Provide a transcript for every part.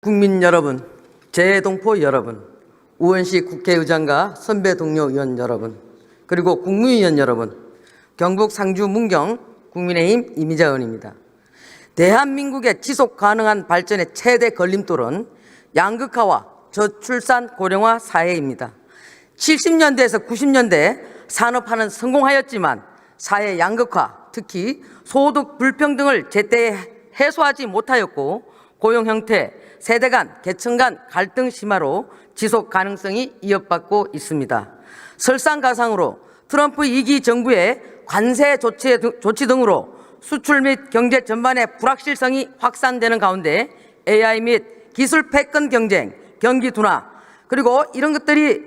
국민 여러분, 재동포 여러분, 우원식 국회의장과 선배 동료 의원 여러분, 그리고 국무위원 여러분, 경북 상주 문경 국민의힘 이미자 의원입니다. 대한민국의 지속 가능한 발전의 최대 걸림돌은 양극화와 저출산 고령화 사회입니다. 70년대에서 90년대 산업화는 성공하였지만 사회 양극화, 특히 소득 불평등을 제때 해소하지 못하였고 고용 형태, 세대 간, 계층 간 갈등 심화로 지속 가능성이 위협받고 있습니다. 설상가상으로 트럼프 2기 정부의 관세 조치 등으로 수출 및 경제 전반의 불확실성이 확산되는 가운데 AI 및 기술 패권 경쟁, 경기 둔화, 그리고 이런 것들이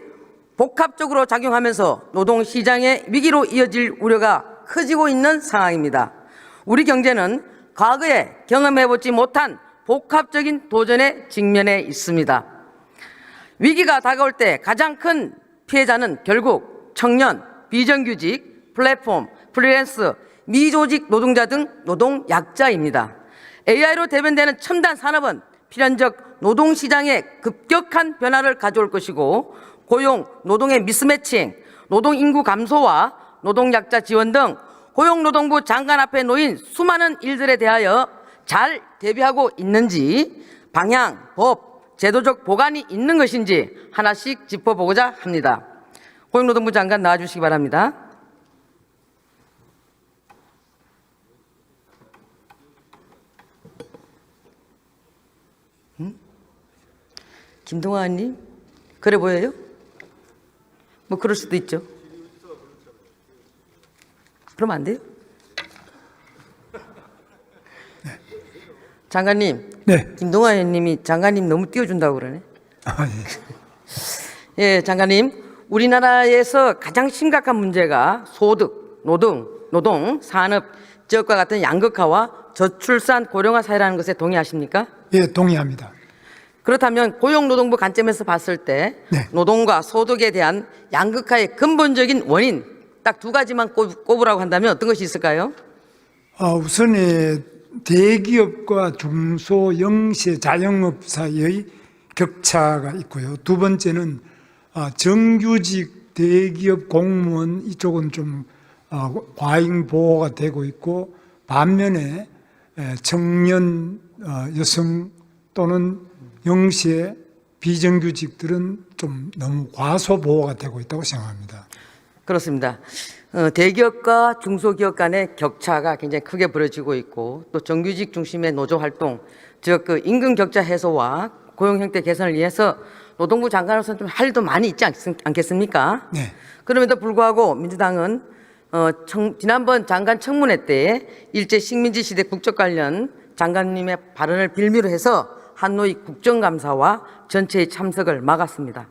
복합적으로 작용하면서 노동시장의 위기로 이어질 우려가 커지고 있는 상황입니다. 우리 경제는 과거에 경험해보지 못한 복합적인 도전에 직면해 있습니다. 위기가 다가올 때 가장 큰 피해자는 결국 청년, 비정규직, 플랫폼, 프리랜서, 미조직 노동자 등 노동약자입니다. AI로 대변되는 첨단 산업은 필연적 노동시장에 급격한 변화를 가져올 것이고 고용, 노동의 미스매칭, 노동인구 감소와 노동약자 지원 등 고용노동부 장관 앞에 놓인 수많은 일들에 대하여 잘 대비하고 있는지 방향, 법, 제도적 보관이 있는 것인지 하나씩 짚어보고자 합니다. 고용노동부 장관 나와주시기 바랍니다. 김동완님? 그래 보여요? 뭐 그럴 수도 있죠. 그러면 안 돼요? 네. 장관님. 네. 김동완 의원님이 장관님 너무 띄워준다고 그러네. 아, 예. 예, 장관님. 우리나라에서 가장 심각한 문제가 소득, 노동, 산업, 지역과 같은 양극화와 저출산 고령화 사회라는 것에 동의하십니까? 예, 동의합니다. 그렇다면 고용노동부 관점에서 봤을 때 네. 노동과 소득에 대한 양극화의 근본적인 원인 딱 두 가지만 꼽으라고 한다면 어떤 것이 있을까요? 우선 대기업과 중소 영세 자영업 사이의 격차가 있고요. 두 번째는 정규직 대기업 공무원 이쪽은 좀 과잉 보호가 되고 있고 반면에 청년 여성 또는 영세 비정규직들은 좀 너무 과소 보호가 되고 있다고 생각합니다. 그렇습니다. 대기업과 중소기업 간의 격차가 굉장히 크게 벌어지고 있고 또 정규직 중심의 노조활동, 즉 그 임금 격차 해소와 고용 형태 개선을 위해서 노동부 장관으로서는 좀 할 일도 많이 있지 않겠습니까? 네. 그럼에도 불구하고 민주당은 지난번 장관 청문회 때 일제 식민지 시대 국적 관련 장관님의 발언을 빌미로 해서 한노이 국정감사와 전체의 참석을 막았습니다.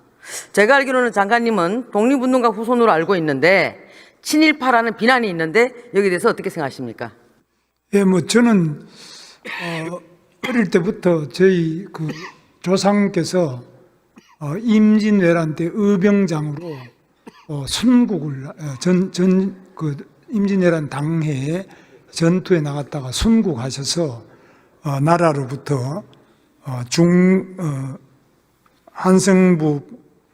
제가 알기로는 장관님은 독립운동가 후손으로 알고 있는데 친일파라는 비난이 있는데 여기에 대해서 어떻게 생각하십니까? 예, 뭐 저는 어릴 때부터 저희 그 조상께서 임진왜란 때 의병장으로 순국을 임진왜란 당해에 전투에 나갔다가 순국하셔서 나라로부터 한성부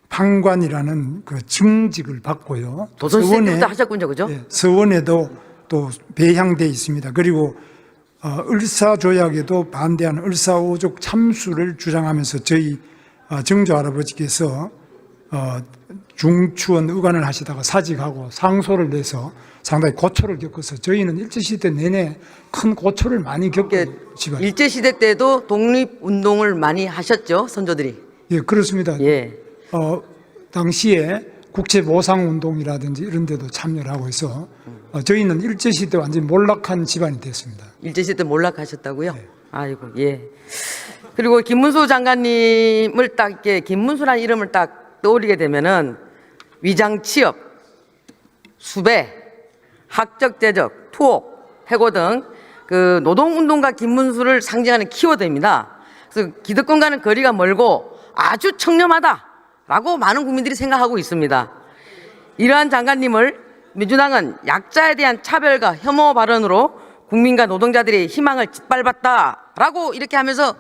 판관이라는 그 증직을 받고요. 조선시대 때부터 하셨군요, 그죠? 예, 서원에도 또 배향돼 있습니다. 그리고 을사조약에도 반대하는 을사오족 참수를 주장하면서 저희 정조 할아버지께서 중추원 의관을 하시다가 사직하고 상소를 내서 상당히 고초를 겪어서 저희는 일제시대 내내 큰 고초를 많이 겪은 집안. 일제시대 때도 독립운동을 많이 하셨죠, 선조들이? 예, 그렇습니다. 예. 당시에 국채보상운동이라든지 이런 데도 참여를 하고 해서 저희는 일제시대 완전히 몰락한 집안이 됐습니다. 일제시대 몰락하셨다고요? 네. 아이고, 예. 그리고 김문수 장관님을 딱 이렇게 김문수라는 이름을 딱 떠올리게 되면은 위장 취업, 수배, 학적 대적, 투옥, 해고 등 그 노동운동가 김문수를 상징하는 키워드입니다. 그래서 기득권과는 거리가 멀고 아주 청렴하다라고 많은 국민들이 생각하고 있습니다. 이러한 장관님을 민주당은 약자에 대한 차별과 혐오 발언으로 국민과 노동자들의 희망을 짓밟았다라고 이렇게 하면서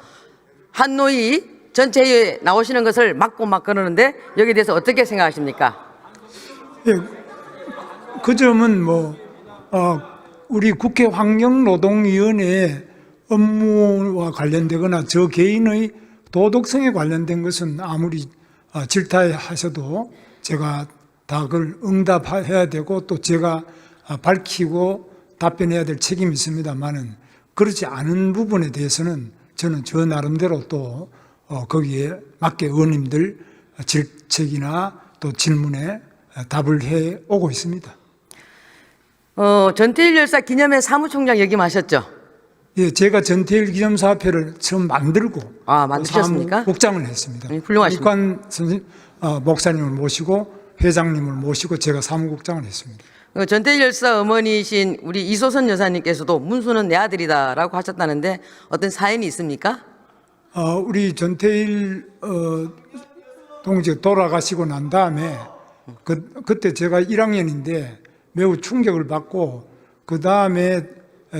한노이 전체회의에 나오시는 것을 막고 막 그러는데 여기에 대해서 어떻게 생각하십니까? 예, 그 점은 우리 국회 환경노동위원회 업무와 관련되거나 저 개인의 도덕성에 관련된 것은 아무리 질타하셔도 제가 다 그걸 응답해야 되고 또 제가 밝히고 답변해야 될 책임이 있습니다만은 그렇지 않은 부분에 대해서는 저는 저 나름대로 또 거기에 맞게 의원님들 질책이나 또 질문에 답을 해 오고 있습니다. 전태일 열사 기념회 사무총장 역임하셨죠? 예, 제가 전태일 기념사업회를 처음 만들고 만드셨습니까? 사무국장을 했습니다. 훌륭하십니다. 이관 선생님, 목사님을 모시고 회장님을 모시고 제가 사무국장을 했습니다. 전태일 열사 어머니이신 우리 이소선 여사님께서도 문수는 내 아들이다라고 하셨다는데 어떤 사연이 있습니까? 우리 전태일 동지가 돌아가시고 난 다음에 그때 제가 1학년인데 매우 충격을 받고 그 다음에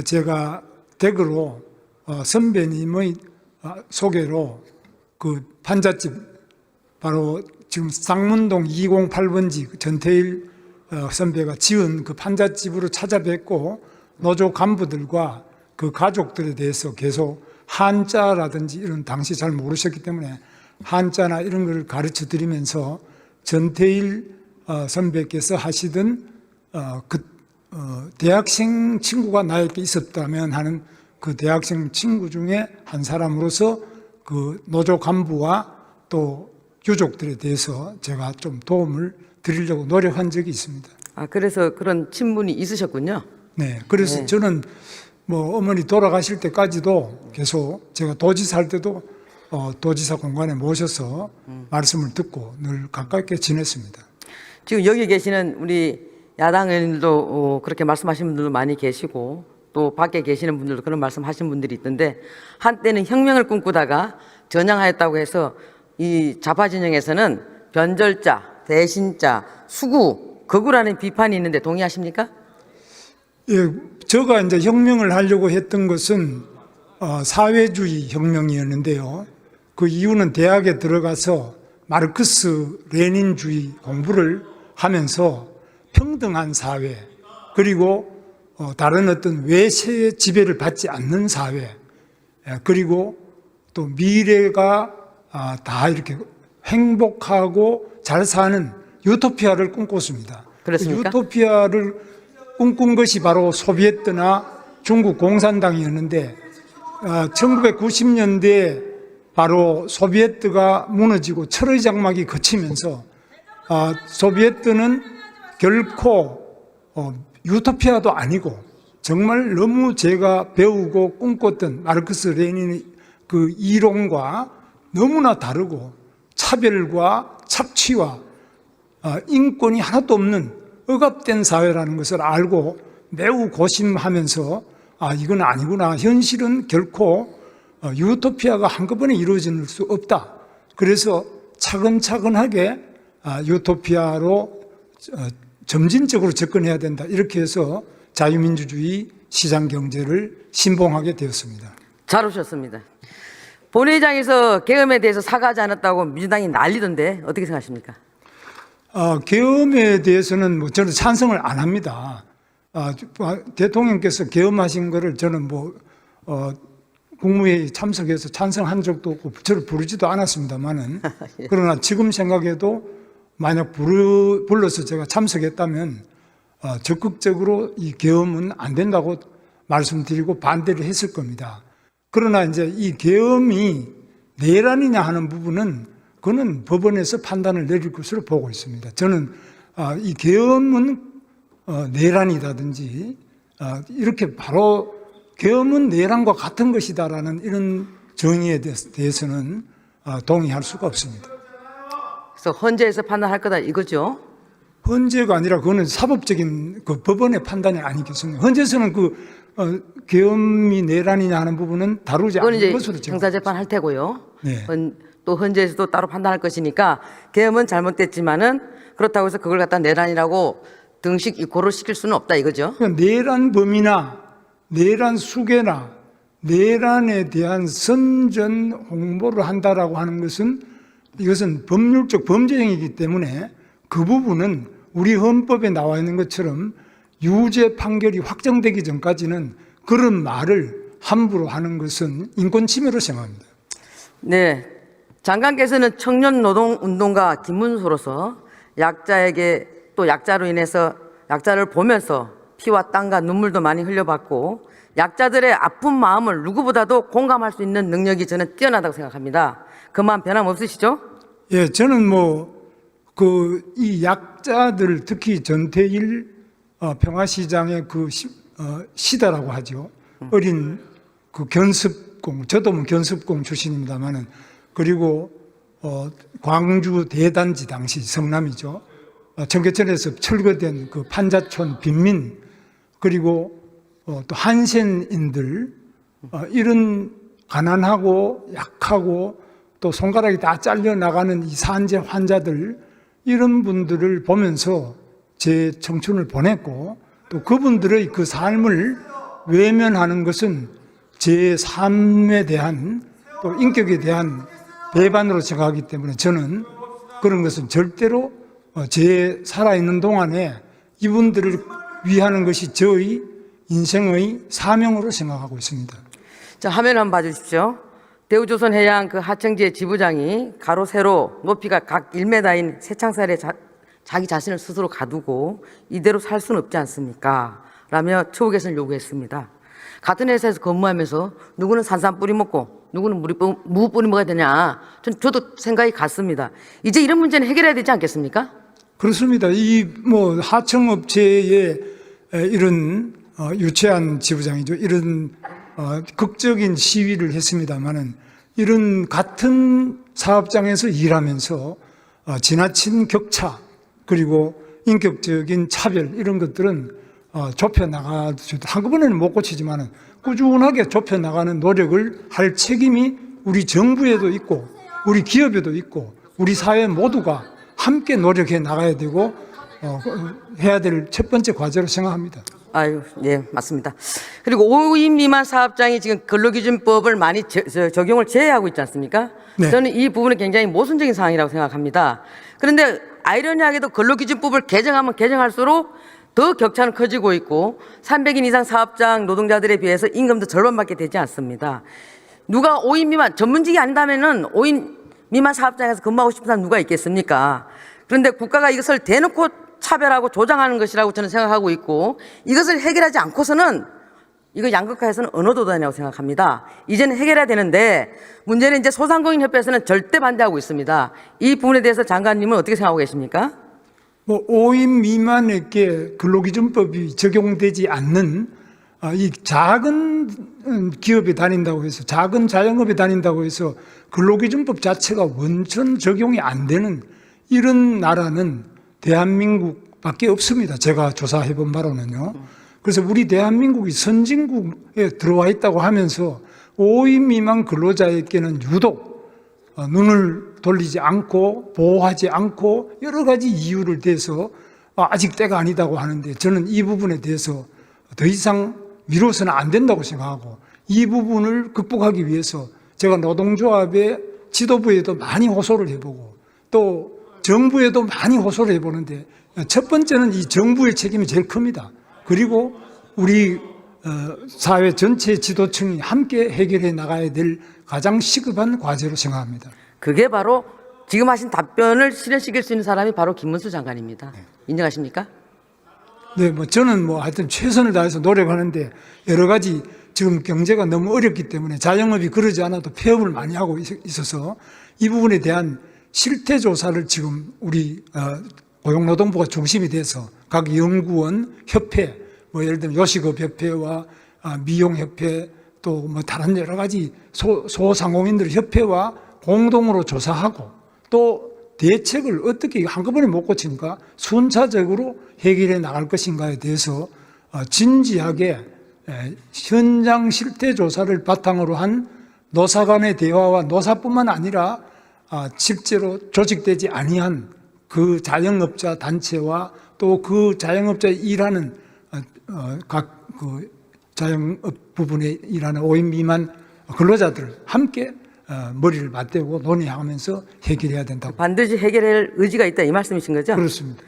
제가 댁으로 선배님의 소개로 그 판잣집 바로 지금 쌍문동 208번지 전태일 선배가 지은 그 판잣집으로 찾아뵙고 노조 간부들과 그 가족들에 대해서 계속 한자라든지 이런 당시 잘 모르셨기 때문에 한자나 이런 걸 가르쳐 드리면서 전태일 선배께서 하시던 대학생 친구가 나에게 있었다면 하는 그 대학생 친구 중에 한 사람으로서 그 노조 간부와 또 유족들에 대해서 제가 좀 도움을 드리려고 노력한 적이 있습니다. 그래서 그런 친분이 있으셨군요. 네, 그래서 네. 저는 어머니 돌아가실 때까지도 계속 제가 도지사 할 때도 도지사 공간에 모셔서 말씀을 듣고 늘 가깝게 지냈습니다. 지금 여기 계시는 우리 야당 의원들도 그렇게 말씀하시는 분들도 많이 계시고 또 밖에 계시는 분들도 그런 말씀하신 분들이 있던데 한때는 혁명을 꿈꾸다가 전향하였다고 해서 이 좌파 진영에서는 변절자, 대신자, 수구, 거구라는 비판이 있는데 동의하십니까? 예, 제가 이제 혁명을 하려고 했던 것은 사회주의 혁명이었는데요. 그 이유는 대학에 들어가서 마르크스 레닌주의 공부를 하면서 평등한 사회 그리고 다른 어떤 외세의 지배를 받지 않는 사회 그리고 또 미래가 다 이렇게 행복하고 잘 사는 유토피아를 꿈꿨습니다. 그렇습니까? 그 유토피아를 꿈꾼 것이 바로 소비에트나 중국 공산당이었는데 1990년대에 바로 소비에트가 무너지고 철의 장막이 거치면서 소비에트는 결코 유토피아도 아니고 정말 너무 제가 배우고 꿈꿨던 마르크스 레닌의 그 이론과 너무나 다르고 차별과 착취와 인권이 하나도 없는 억압된 사회라는 것을 알고 매우 고심하면서 이건 아니구나. 현실은 결코 유토피아가 한꺼번에 이루어질 수 없다. 그래서 차근차근하게 유토피아로 점진적으로 접근해야 된다. 이렇게 해서 자유민주주의 시장경제를 신봉하게 되었습니다. 잘 오셨습니다. 본회의장에서 계엄에 대해서 사과하지 않았다고 민주당이 난리던데 어떻게 생각하십니까? 계엄에 대해서는 저는 찬성을 안 합니다. 대통령께서 계엄하신 거를 저는 국무회의 참석해서 찬성한 적도 없고 저를 부르지도 않았습니다만은 예. 그러나 지금 생각해도 만약 불러서 제가 참석했다면 적극적으로 이 계엄은 안 된다고 말씀드리고 반대를 했을 겁니다. 그러나 이제 이 계엄이 내란이냐 하는 부분은 그거는 법원에서 판단을 내릴 것으로 보고 있습니다. 저는 이 계엄은 내란이라든지 이렇게 바로 계엄은 내란과 같은 것이다라는 이런 정의에 대해서는 동의할 수가 없습니다. 그래서 헌재에서 판단할 거다 이거죠? 헌재가 아니라 그거는 사법적인 그 법원의 판단이 아니겠습니까? 헌재에서는 계엄이 내란이냐 하는 부분은 다루지 그건 않는 이제 것으로 제가 형사재판 할 테고요. 네. 또 헌재에서도 따로 판단할 것이니까 계엄은 잘못됐지만은 그렇다고 해서 그걸 갖다 내란이라고 등식 고를 시킬 수는 없다 이거죠. 그러니까 내란 범이나 내란 수괴나 내란에 대한 선전 홍보를 한다라고 하는 것은 이것은 법률적 범죄 행위이기 때문에 그 부분은 우리 헌법에 나와 있는 것처럼 유죄 판결이 확정되기 전까지는 그런 말을 함부로 하는 것은 인권 침해로 생각합니다. 네, 장관께서는 청년 노동 운동가 김문수로서 약자에게 또 약자로 인해서 약자를 보면서 피와 땀과 눈물도 많이 흘려봤고 약자들의 아픈 마음을 누구보다도 공감할 수 있는 능력이 저는 뛰어나다고 생각합니다. 그 마음 변함없으시죠? 예, 저는 이 약자들, 특히 전태일 평화시장의 시다라고 하죠. 어린 견습공, 저도 견습공 출신입니다만은, 그리고 광주 대단지 당시 성남이죠. 청계천에서 철거된 그 판자촌 빈민, 그리고 또 한센인들, 이런 가난하고 약하고 또 손가락이 다 잘려나가는 이 산재 환자들, 이런 분들을 보면서 제 청춘을 보냈고, 또 그분들의 그 삶을 외면하는 것은 제 삶에 대한 또 인격에 대한 배반으로 생각하기 때문에 저는 그런 것은 절대로 제 살아있는 동안에 이분들을 위하는 것이 저의 인생의 사명으로 생각하고 있습니다. 자, 화면 한번 봐주십시오. 대우조선해양 그 하청지의 지부장이 가로 세로 높이가 각 1m인 새창살에 자기 자신을 스스로 가두고 이대로 살 수는 없지 않습니까? 라며 처우 개선을 요구했습니다. 같은 회사에서 근무하면서 누구는 산삼 뿌리 먹고 누구는 무 뿌리 먹어야 되냐, 저도 생각이 같습니다. 이제 이런 문제는 해결해야 되지 않겠습니까? 그렇습니다. 하청업체의 이런 유치한 지부장이죠. 이런 극적인 시위를 했습니다마는 이런 같은 사업장에서 일하면서 지나친 격차 그리고 인격적인 차별 이런 것들은 좁혀나가도 한꺼번에는 못 고치지만은 꾸준하게 좁혀나가는 노력을 할 책임이 우리 정부에도 있고 우리 기업에도 있고 우리 사회 모두가 함께 노력해 나가야 되고 해야 될 첫 번째 과제로 생각합니다. 아유, 예, 맞습니다. 그리고 5인 미만 사업장이 지금 근로기준법을 많이 적용을 제외하고 있지 않습니까? 네. 저는 이 부분은 굉장히 모순적인 상황이라고 생각합니다. 그런데 아이러니하게도 근로기준법을 개정하면 개정할수록 더 격차는 커지고 있고 300인 이상 사업장 노동자들에 비해서 임금도 절반밖에 되지 않습니다. 누가 5인 미만, 전문직이 아니다면은 5인 미만 사업장에서 근무하고 싶은 사람 누가 있겠습니까? 그런데 국가가 이것을 대놓고 차별하고 조장하는 것이라고 저는 생각하고 있고 이것을 해결하지 않고서는 이거 양극화해서는 어느 도단이라고 생각합니다. 이제는 해결해야 되는데 문제는 이제 소상공인협회에서는 절대 반대하고 있습니다. 이 부분에 대해서 장관님은 어떻게 생각하고 계십니까? 5인 미만에게 근로기준법이 적용되지 않는 이 작은 기업에 다닌다고 해서 작은 자영업에 다닌다고 해서 근로기준법 자체가 원천 적용이 안 되는 이런 나라는 대한민국밖에 없습니다. 제가 조사해 본 바로는요. 그래서 우리 대한민국이 선진국에 들어와 있다고 하면서 5인 미만 근로자에게는 유독 눈을 돌리지 않고 보호하지 않고 여러 가지 이유를 대서 아직 때가 아니다고 하는데 저는 이 부분에 대해서 더 이상 미뤄서는 안 된다고 생각하고 이 부분을 극복하기 위해서 제가 노동조합의 지도부에도 많이 호소를 해보고 또 정부에도 많이 호소를 해보는데 첫 번째는 이 정부의 책임이 제일 큽니다. 그리고 우리 사회 전체 지도층이 함께 해결해 나가야 될 가장 시급한 과제로 생각합니다. 그게 바로 지금 하신 답변을 실현시킬 수 있는 사람이 바로 김문수 장관입니다. 인정하십니까? 네, 저는 하여튼 최선을 다해서 노력하는데 여러 가지 지금 경제가 너무 어렵기 때문에 자영업이 그러지 않아도 폐업을 많이 하고 있어서 이 부분에 대한 실태 조사를 지금 우리 고용노동부가 중심이 돼서 각 연구원, 협회, 예를 들면 요식업협회와 미용협회 또 다른 여러 가지 소상공인들 협회와 공동으로 조사하고 또 대책을 어떻게 한꺼번에 못 고치니까 순차적으로 해결해 나갈 것인가에 대해서 진지하게 현장 실태 조사를 바탕으로 한 노사 간의 대화와 노사뿐만 아니라 실제로 조직되지 아니한 그 자영업자 단체와 또 그 자영업자 일하는 각 자영업 부분에 일하는 5인 미만 근로자들 함께 머리를 맞대고 논의하면서 해결해야 된다고. 반드시 해결할 의지가 있다 이 말씀이신 거죠? 그렇습니다.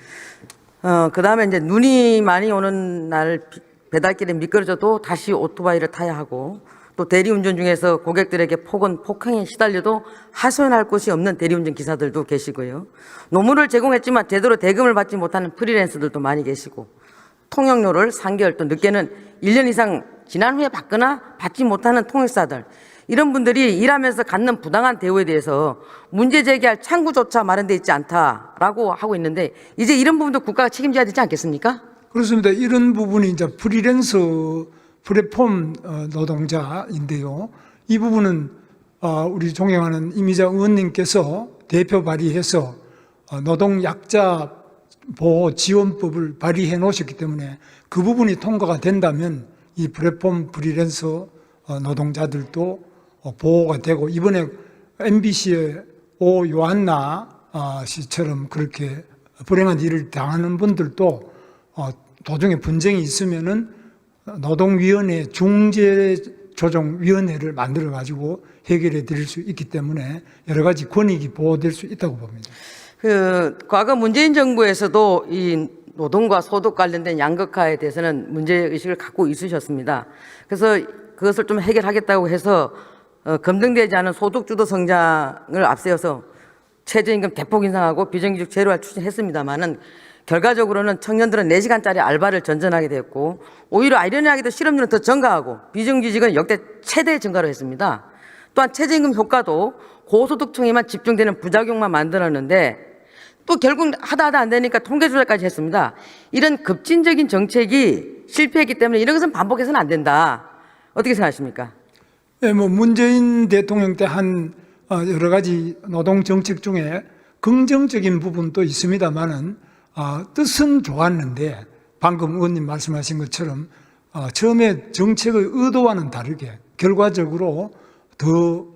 그다음에 이제 눈이 많이 오는 날 배달길에 미끄러져도 다시 오토바이를 타야 하고, 또 대리운전 중에서 고객들에게 폭행에 시달려도 하소연할 곳이 없는 대리운전 기사들도 계시고요. 노무를 제공했지만 제대로 대금을 받지 못하는 프리랜서들도 많이 계시고, 통역료를 3개월 또 늦게는 1년 이상 지난 후에 받거나 받지 못하는 통역사들, 이런 분들이 일하면서 갖는 부당한 대우에 대해서 문제 제기할 창구조차 마련되어 있지 않다라고 하고 있는데, 이제 이런 부분도 국가가 책임져야 되지 않겠습니까? 그렇습니다. 이런 부분이 이제 프리랜서 플랫폼 노동자인데요. 이 부분은 우리 존경하는 이미자 의원님께서 대표 발의해서 노동약자 보호 지원법을 발의해 놓으셨기 때문에 그 부분이 통과가 된다면 이 플랫폼 프리랜서 노동자들도 보호가 되고, 이번에 MBC의 오 요한나 씨처럼 그렇게 불행한 일을 당하는 분들도 도중에 분쟁이 있으면은 노동위원회 중재조정위원회를 만들어 가지고 해결해 드릴 수 있기 때문에 여러 가지 권익이 보호될 수 있다고 봅니다. 과거 문재인 정부에서도 이 노동과 소득 관련된 양극화에 대해서는 문제의식을 갖고 있으셨습니다. 그래서 그것을 좀 해결하겠다고 해서 검증되지 않은 소득주도 성장을 앞세워서 최저임금 대폭 인상하고 비정규직 제로화 추진했습니다마는, 결과적으로는 청년들은 4시간짜리 알바를 전전하게 되었고, 오히려 아이러니하게도 실업률은 더 증가하고 비정규직은 역대 최대 증가로 했습니다. 또한 최저임금 효과도 고소득층에만 집중되는 부작용만 만들었는데, 또 결국 하다 안 되니까 통계 조작까지 했습니다. 이런 급진적인 정책이 실패했기 때문에 이런 것은 반복해서는 안 된다. 어떻게 생각하십니까? 네, 문재인 대통령 때 한 여러 가지 노동 정책 중에 긍정적인 부분도 있습니다만은 뜻은 좋았는데, 방금 의원님 말씀하신 것처럼 처음에 정책의 의도와는 다르게 결과적으로 더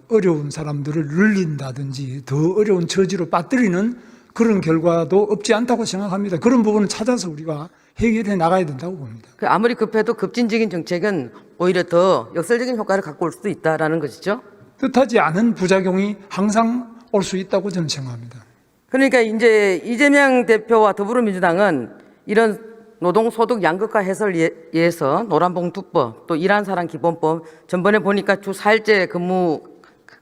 어려운 사람들을 늘린다든지 더 어려운 처지로 빠뜨리는 그런 결과도 없지 않다고 생각합니다. 그런 부분을 찾아서 우리가 해결해 나가야 된다고 봅니다. 아무리 급해도 급진적인 정책은 오히려 더 역설적인 효과를 갖고 올 수도 있다라는 것이죠. 뜻하지 않은 부작용이 항상 올 수 있다고 저는 생각합니다. 그러니까 이제 이재명 대표와 더불어민주당은 이런 노동소득 양극화 해소를 위해서 노란봉투법, 또 일하는 사람 기본법, 전번에 보니까 주 4일제 근무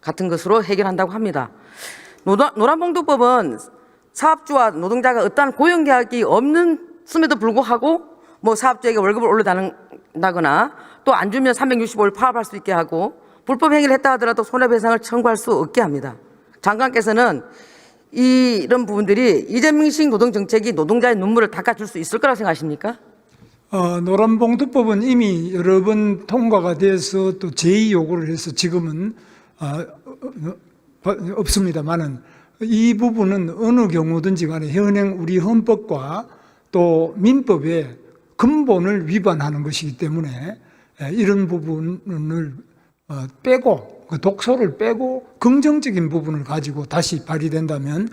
같은 것으로 해결한다고 합니다. 노란봉투법은 사업주와 노동자가 어떠한 고용계약이 없음에도 불구하고 사업주에게 월급을 올려다는다거나 또 안 주면 365일 파업할 수 있게 하고, 불법 행위를 했다 하더라도 손해배상을 청구할 수 없게 합니다. 장관께서는 이런 부분들이 이재명식 노동정책이 노동자의 눈물을 닦아줄 수 있을 거라고 생각하십니까? 노란봉투법은 이미 여러 번 통과가 돼서 또 제2 요구를 해서 지금은 없습니다만은, 이 부분은 어느 경우든지 간에 현행 우리 헌법과 또 민법의 근본을 위반하는 것이기 때문에 이런 부분을 빼고, 그 독소를 빼고 긍정적인 부분을 가지고 다시 발의된다면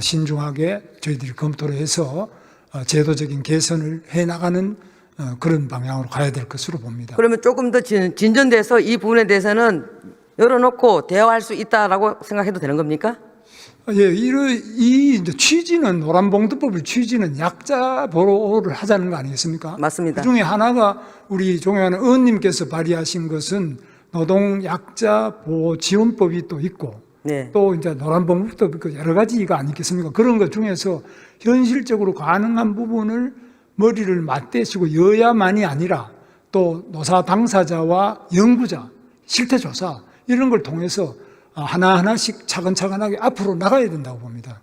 신중하게 저희들이 검토를 해서 제도적인 개선을 해나가는 그런 방향으로 가야 될 것으로 봅니다. 그러면 조금 더 진전돼서 이 부분에 대해서는 열어놓고 대화할 수 있다라고 생각해도 되는 겁니까? 예, 이 취지는, 노란봉투법의 취지는 약자 보호를 하자는 거 아니겠습니까? 맞습니다. 그 중에 하나가 우리 존경하는 의원님께서 발의하신 것은 노동 약자 보호 지원법이 또 있고, 네. 또 이제 노란봉투법도 있고 여러 가지가 아니겠습니까? 그런 것 중에서 현실적으로 가능한 부분을 머리를 맞대시고 여야만이 아니라 또 노사 당사자와 연구자, 실태조사 이런 걸 통해서 하나하나씩 차근차근하게 앞으로 나가야 된다고 봅니다.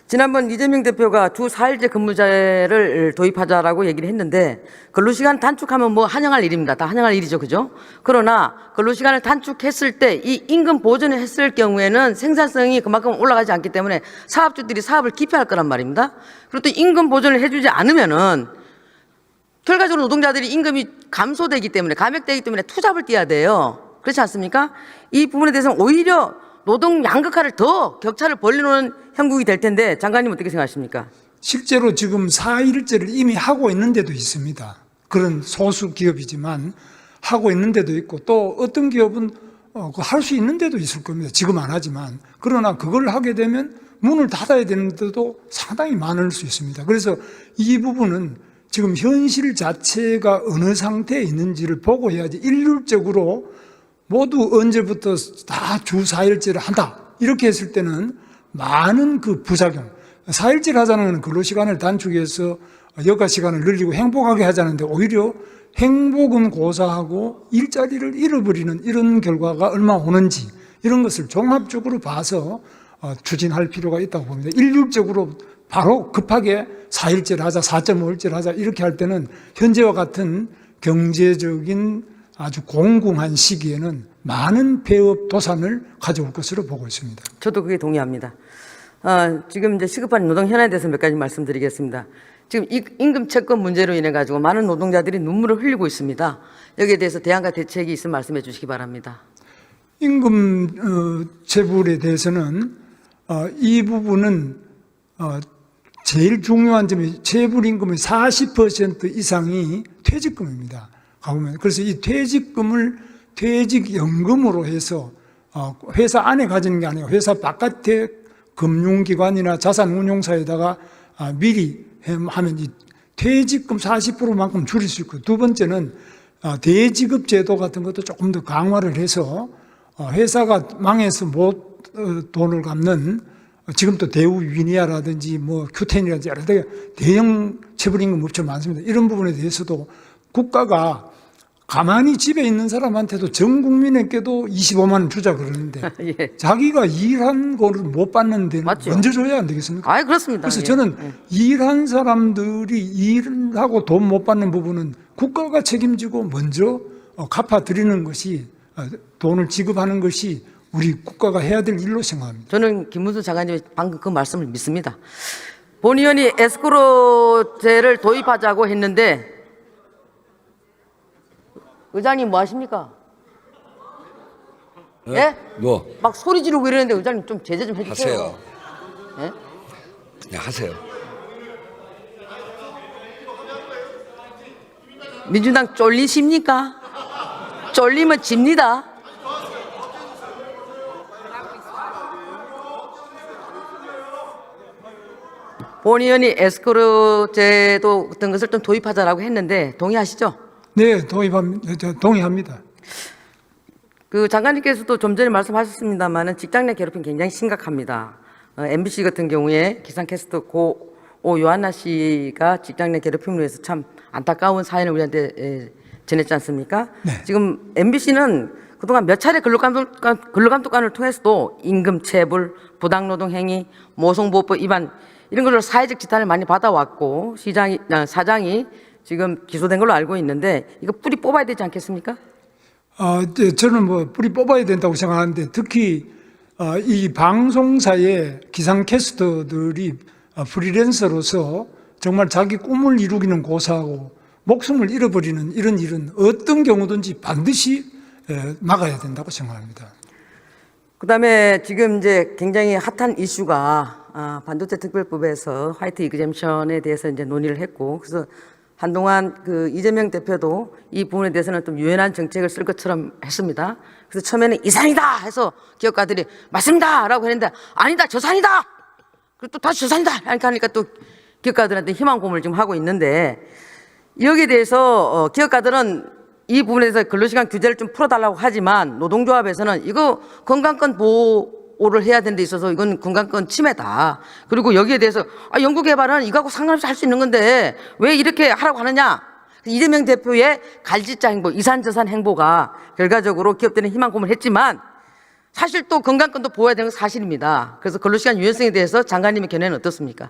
지난번 이재명 대표가 주 4일제 근무제를 도입하자라고 얘기를 했는데, 근로시간 단축하면 환영할 일입니다. 다 환영할 일이죠. 그죠? 그러나 근로시간을 단축했을 때 이 임금 보전을 했을 경우에는 생산성이 그만큼 올라가지 않기 때문에 사업주들이 사업을 기피할 거란 말입니다. 그리고 또 임금 보전을 해주지 않으면은 결과적으로 노동자들이 임금이 감소되기 때문에, 감액되기 때문에 투잡을 뛰어야 돼요. 그렇지 않습니까? 이 부분에 대해서는 오히려 노동 양극화를 더 격차를 벌리는 형국이 될 텐데, 장관님 어떻게 생각하십니까? 실제로 지금 4일제를 이미 하고 있는 데도 있습니다. 그런 소수 기업이지만 하고 있는 데도 있고, 또 어떤 기업은 할 수 있는 데도 있을 겁니다. 지금 안 하지만. 그러나 그걸 하게 되면 문을 닫아야 되는데도 상당히 많을 수 있습니다. 그래서 이 부분은 지금 현실 자체가 어느 상태에 있는지를 보고 해야지, 일률적으로 모두 언제부터 다 주 4일제를 한다 이렇게 했을 때는 많은 그 부작용, 4일제를 하자는 건 근로시간을 단축해서 여가시간을 늘리고 행복하게 하자는데, 오히려 행복은 고사하고 일자리를 잃어버리는 이런 결과가 얼마 오는지, 이런 것을 종합적으로 봐서 추진할 필요가 있다고 봅니다. 일률적으로 바로 급하게 4일제를 하자, 4.5일제를 하자 이렇게 할 때는 현재와 같은 경제적인 아주 공공한 시기에는 많은 폐업 도산을 가져올 것으로 보고 있습니다. 저도 그게 동의합니다. 지금 이제 시급한 노동 현안에 대해서 몇 가지 말씀드리겠습니다. 지금 임금 채권 문제로 인해 가지고 많은 노동자들이 눈물을 흘리고 있습니다. 여기에 대해서 대안과 대책이 있으면 말씀해 주시기 바랍니다. 임금 체불에 대해서는 이 부분은 제일 중요한 점이 체불임금의 40% 이상이 퇴직금입니다. 가보면 그래서 이 퇴직금을 퇴직연금으로 해서 회사 안에 가지는 게 아니고 회사 바깥에 금융기관이나 자산운용사에다가 미리 하면 이 퇴직금 40%만큼 줄일 수 있고, 두 번째는 대지급 제도 같은 것도 조금 더 강화를 해서 회사가 망해서 못 돈을 갚는, 지금 또 대우 위니아라든지 뭐 큐텐이라든지 여러 대형 체불임금 업체 많습니다. 이런 부분에 대해서도 국가가 가만히 집에 있는 사람한테도 전 국민에게도 25만 원 주자 그러는데 예. 자기가 일한 거를 못 받는 데는 맞죠. 먼저 줘야 안 되겠습니까? 아, 그렇습니다. 그래서 예. 저는 일한 사람들이 일하고 돈 못 받는 부분은 국가가 책임지고 먼저 갚아드리는 것이, 돈을 지급하는 것이 우리 국가가 해야 될 일로 생각합니다. 저는 김문수 장관님이 방금 그 말씀을 믿습니다. 본 의원이 에스크로제를 도입하자고 했는데, 의장님 뭐 하십니까? 예? 뭐 막 소리 지르고 이러는데 의장님 좀 제재 좀 해주세요. 하세요. 예? 네, 하세요. 민주당 쫄리십니까? 쫄리면 집니다. 본 의원이 에스크로제도 어떤 것을 좀 도입하자라고 했는데 동의하시죠? 네, 동의합니다. 그 장관님께서도 좀 전에 말씀하셨습니다만은 직장 내 괴롭힘 굉장히 심각합니다. MBC 같은 경우에 기상캐스터 고오 요한나 씨가 직장 내 괴롭힘으로 해서 참 안타까운 사연을 우리한테 전했지 않습니까? 네. 지금 MBC는 그동안 몇 차례 근로감독관을 통해서도 임금 체불, 부당노동 행위, 모성보호법 위반 이런 걸로 사회적 지탄을 많이 받아왔고 사장이 지금 기소된 걸로 알고 있는데 이거 뿌리 뽑아야 되지 않겠습니까? 저는 뭐 뿌리 뽑아야 된다고 생각하는데, 특히 이 방송사의 기상캐스터들이 프리랜서로서 정말 자기 꿈을 이루기는 고사하고 목숨을 잃어버리는 이런 일은 어떤 경우든지 반드시 막아야 된다고 생각합니다. 그다음에 지금 이제 굉장히 핫한 이슈가 반도체 특별법에서 화이트 이그젬션에 대해서 이제 논의를 했고, 그래서 한동안 그 이재명 대표도 이 부분에 대해서는 좀 유연한 정책을 쓸 것처럼 했습니다. 그래서 처음에는 이산이다 해서 기업가들이 맞습니다라고 했는데 아니다 저산이다. 그리고 또 다시 저산이다 이렇게 하니까 또 기업가들한테 희망 고문을 지금 하고 있는데, 여기에 대해서 기업가들은 이 부분에 대해서 근로시간 규제를 좀 풀어달라고 하지만 노동조합에서는 이거 건강권 보호를 해야 되는 데 있어서 이건 건강권 침해다. 그리고 여기에 대해서 연구개발은 이거하고 상관없이 할 수 있는 건데 왜 이렇게 하라고 하느냐. 이재명 대표의 갈짓자 행보, 이산저산 행보가 결과적으로 기업들은 희망 고문을 했지만 사실 또 건강권도 보호해야 되는 건 사실입니다. 그래서 근로시간 유연성에 대해서 장관님의 견해는 어떻습니까?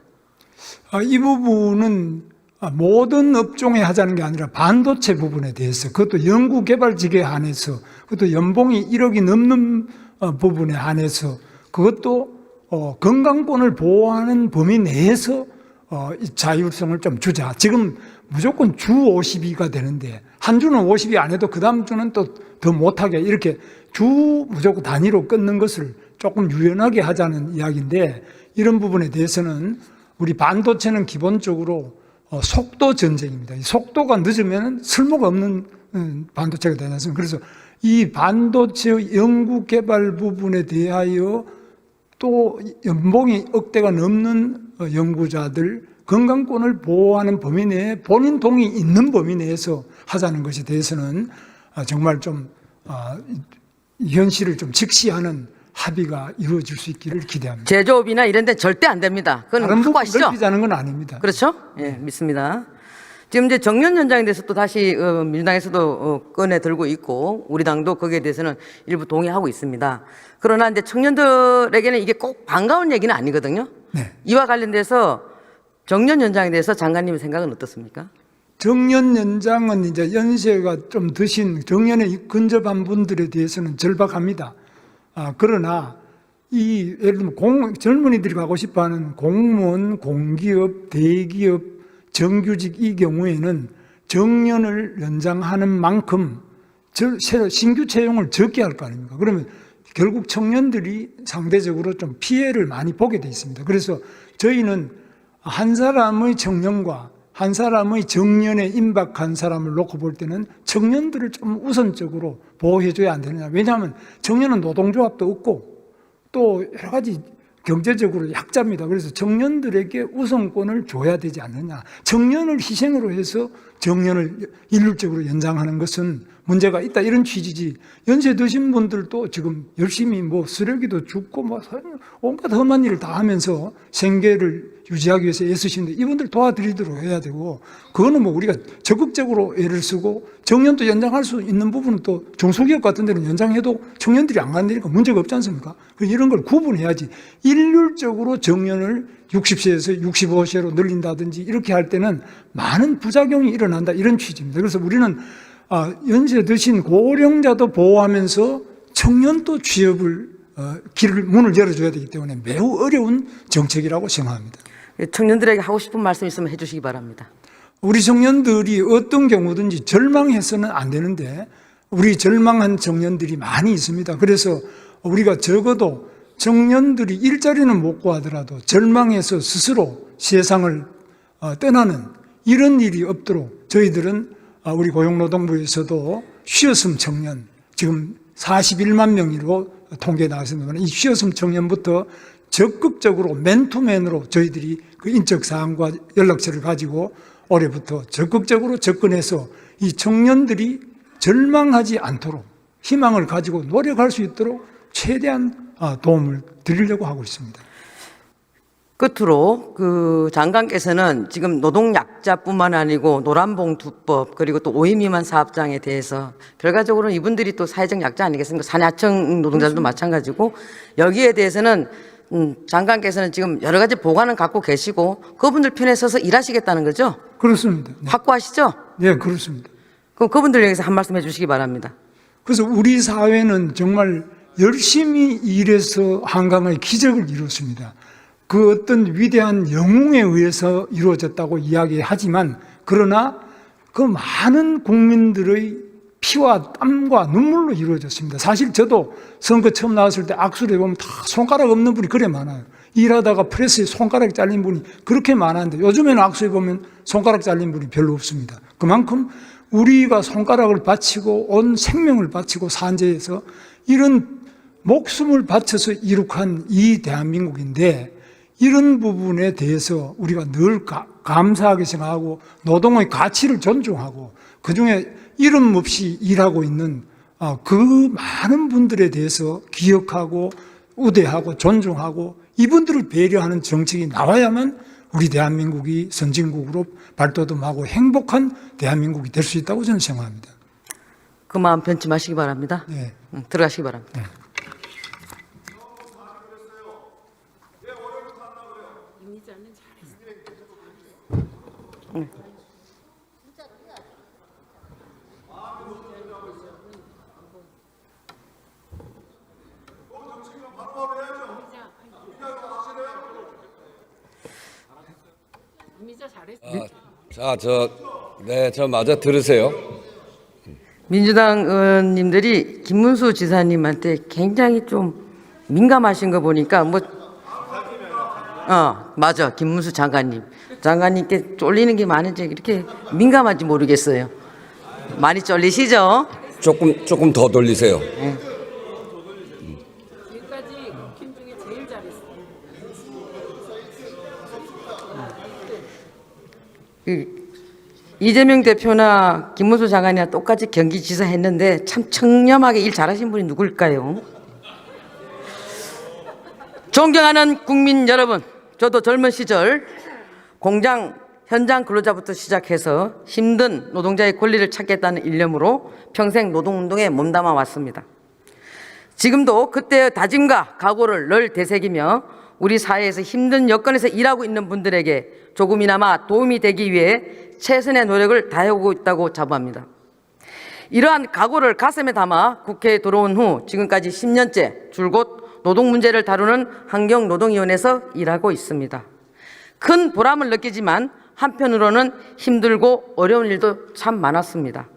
이 부분은 모든 업종에 하자는 게 아니라 반도체 부분에 대해서, 그것도 연구개발직에 한해서, 그것도 연봉이 1억이 넘는 부분에 한해서, 그것도 건강권을 보호하는 범위 내에서 이 자율성을 좀 주자. 지금 무조건 주 52가 되는데 한 주는 50이 안 해도 그 다음 주는 또 더 못하게 이렇게 주 무조건 단위로 끊는 것을 조금 유연하게 하자는 이야기인데, 이런 부분에 대해서는 우리 반도체는 기본적으로 속도 전쟁입니다. 이 속도가 늦으면 쓸모가 없는 반도체가 되지 않습니까? 그래서 이 반도체 연구 개발 부분에 대하여 또 연봉이 억대가 넘는 연구자들 건강권을 보호하는 범위 내에 본인 동의 있는 범위 내에서 하자는 것에 대해서는 정말 좀 현실을 좀 직시하는 합의가 이루어질 수 있기를 기대합니다. 제조업이나 이런 데 절대 안 됩니다. 그건 다른 부분 확고하시죠? 넓히자는 건 아닙니다. 그렇죠? 예, 믿습니다. 지금 이제 정년 연장에 대해서 또 다시 민주당에서도 꺼내 들고 있고 우리 당도 거기에 대해서는 일부 동의하고 있습니다. 그러나 이제 청년들에게는 이게 꼭 반가운 얘기는 아니거든요. 네. 이와 관련돼서 정년 연장에 대해서 장관님의 생각은 어떻습니까? 정년 연장은 이제 연세가 좀 드신 정년에 근접한 분들에 대해서는 절박합니다. 그러나 예를 들면 젊은이들이 가고 싶어하는 공무원, 공기업, 대기업, 정규직 이 경우에는 정년을 연장하는 만큼 신규 채용을 적게 할 거 아닙니까? 그러면 결국 청년들이 상대적으로 좀 피해를 많이 보게 돼 있습니다. 그래서 저희는 한 사람의 청년과 한 사람의 정년에 임박한 사람을 놓고 볼 때는 청년들을 좀 우선적으로 보호해줘야 안 되느냐. 왜냐하면 청년은 노동조합도 없고 또 여러 가지 경제적으로 약자입니다. 그래서 청년들에게 우선권을 줘야 되지 않느냐. 청년을 희생으로 해서 정년을 일률적으로 연장하는 것은 문제가 있다. 이런 취지지. 연세 드신 분들도 지금 열심히 쓰레기도 줍고 온갖 험한 일을 다 하면서 생계를 유지하기 위해서 애쓰시는데 이분들 도와드리도록 해야 되고 그거는 우리가 적극적으로 애를 쓰고 정년도 연장할 수 있는 부분은 또 중소기업 같은 데는 연장해도 청년들이 안 간다니까 문제가 없지 않습니까? 이런 걸 구분해야지. 일률적으로 정년을 60세에서 65세로 늘린다든지 이렇게 할 때는 많은 부작용이 일어난다. 이런 취지입니다. 그래서 우리는 연세 드신 고령자도 보호하면서 청년도 취업을 문을 열어줘야 되기 때문에 매우 어려운 정책이라고 생각합니다. 청년들에게 하고 싶은 말씀 있으면 해주시기 바랍니다. 우리 청년들이 어떤 경우든지 절망해서는 안 되는데 우리 절망한 청년들이 많이 있습니다. 그래서 우리가 적어도 청년들이 일자리는 못 구하더라도 절망해서 스스로 세상을 떠나는 이런 일이 없도록 저희들은 우리 고용노동부에서도 쉬었음 청년 지금 41만 명으로 통계에 나왔습니다. 이 쉬었음 청년부터 적극적으로 맨투맨으로 저희들이 그 인적 사항과 연락처를 가지고 올해부터 적극적으로 접근해서 이 청년들이 절망하지 않도록 희망을 가지고 노력할 수 있도록 최대한 도움을 드리려고 하고 있습니다. 끝으로 장관께서는 지금 노동약자뿐만 아니고 노란봉투법 그리고 또 5인 미만 사업장에 대해서 결과적으로는 이분들이 또 사회적 약자 아니겠습니까? 산하청 노동자들도 마찬가지고 여기에 대해서는 장관께서는 지금 여러 가지 보관은 갖고 계시고 그분들 편에 서서 일하시겠다는 거죠? 그렇습니다. 네. 확고하시죠? 네, 그렇습니다. 그럼 그분들 위해서 한 말씀 해주시기 바랍니다. 그래서 우리 사회는 정말 열심히 일해서 한강의 기적을 이뤘습니다. 그 어떤 위대한 영웅에 의해서 이루어졌다고 이야기하지만 그러나 그 많은 국민들의 피와 땀과 눈물로 이루어졌습니다. 사실 저도 선거 처음 나왔을 때 악수를 해보면 다 손가락 없는 분이 그래 많아요. 일하다가 프레스에 손가락 잘린 분이 그렇게 많았는데 요즘에는 악수해보면 손가락 잘린 분이 별로 없습니다. 그만큼 우리가 손가락을 바치고 온 생명을 바치고 산재해서 이런 목숨을 바쳐서 이룩한 이 대한민국인데 이런 부분에 대해서 우리가 늘 감사하게 생각하고 노동의 가치를 존중하고 그중에 이름 없이 일하고 있는 그 많은 분들에 대해서 기억하고 우대하고 존중하고 이분들을 배려하는 정책이 나와야만 우리 대한민국이 선진국으로 발돋움하고 행복한 대한민국이 될 수 있다고 저는 생각합니다. 그 마음 변치 마시기 바랍니다. 네. 들어가시기 바랍니다. 네. 저 마저 들으세요. 민주당 의원님들이 김문수 지사님한테 굉장히 좀 민감하신 거 보니까 맞아. 김문수 장관님. 장관님께 쫄리는 게 많은지 이렇게 민감한지 모르겠어요. 많이 쫄리시죠? 조금 더 돌리세요. 지금까지 국힘 중에 제일 잘했어요. 이재명 대표나 김문수 장관이나 똑같이 경기지사 했는데 참 청렴하게 일 잘하신 분이 누굴까요? 존경하는 국민 여러분, 저도 젊은 시절 공장 현장 근로자부터 시작해서 힘든 노동자의 권리를 찾겠다는 일념으로 평생 노동운동에 몸담아 왔습니다. 지금도 그때의 다짐과 각오를 늘 되새기며 우리 사회에서 힘든 여건에서 일하고 있는 분들에게 조금이나마 도움이 되기 위해 최선의 노력을 다하고 있다고 자부합니다. 이러한 각오를 가슴에 담아 국회에 들어온 후 지금까지 10년째 줄곧 노동 문제를 다루는 환경노동위원회에서 일하고 있습니다. 큰 보람을 느끼지만 한편으로는 힘들고 어려운 일도 참 많았습니다.